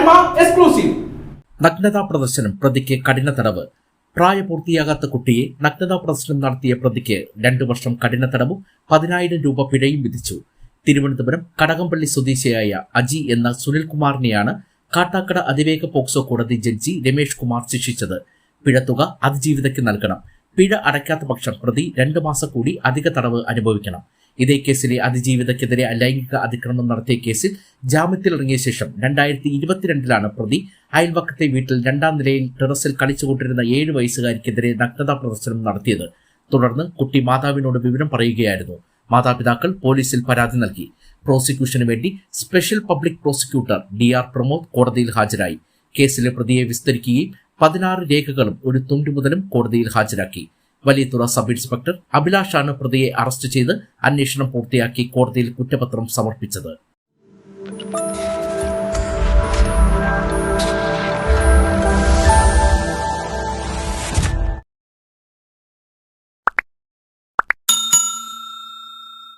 Manorama exclusive. നഗ്നതാ പ്രദർശനം പ്രതിക്ക് കഠിന തടവ്. പ്രായപൂർത്തിയാകാത്ത കുട്ടിയെ നഗ്നതാ പ്രദർശനം നടത്തിയ പ്രതിക്ക് 2 വർഷം കഠിന തടവും 10,000 രൂപ പിഴയും വിധിച്ചു. തിരുവനന്തപുരം കടകംപള്ളി സ്വദേശിയായ അജി എന്ന സുനിൽകുമാറിനെയാണ് കാട്ടാക്കട അതിവേഗ പോക്സോ കോടതി ജഡ്ജി രമേഷ് കുമാർ ശിക്ഷിച്ചത്. പിഴത്തുക അതിജീവിതയ്ക്ക് നൽകണം. പിഴ അടയ്ക്കാത്ത പക്ഷം പ്രതി 2 മാസം കൂടി അധിക തടവ് അനുഭവിക്കണം. ഇതേ കേസിലെ അതിജീവിതയ്ക്കെതിരെ ലൈംഗിക അതിക്രമം നടത്തിയ കേസിൽ ജാമ്യത്തിലിറങ്ങിയ ശേഷം 2022 പ്രതി അയൽവക്കത്തെ വീട്ടിൽ 2ാം നിലയിൽ ടെറസിൽ കളിച്ചുകൊണ്ടിരുന്ന 7 വയസ്സുകാരിക്കെതിരെ നഗ്നതാ പ്രദർശനം നടത്തിയത്. തുടർന്ന് കുട്ടി മാതാവിനോട് വിവരം പറയുകയായിരുന്നു. മാതാപിതാക്കൾ പോലീസിൽ പരാതി നൽകി. പ്രോസിക്യൂഷന് വേണ്ടി special public prosecutor DR Pramod കോടതിയിൽ ഹാജരായി. കേസിലെ പ്രതിയെ വിസ്തരിക്കുകയും 16 രേഖകളും ഒരു തുണ്ടുമുതലും കോടതിയിൽ ഹാജരാക്കി. വലിയതുറ സബ് ഇൻസ്പെക്ടർ അഭിലാഷാണ് പ്രതിയെ അറസ്റ്റ് ചെയ്ത് അന്വേഷണം പൂർത്തിയാക്കി കോടതിയിൽ കുറ്റപത്രം സമർപ്പിച്ചത്.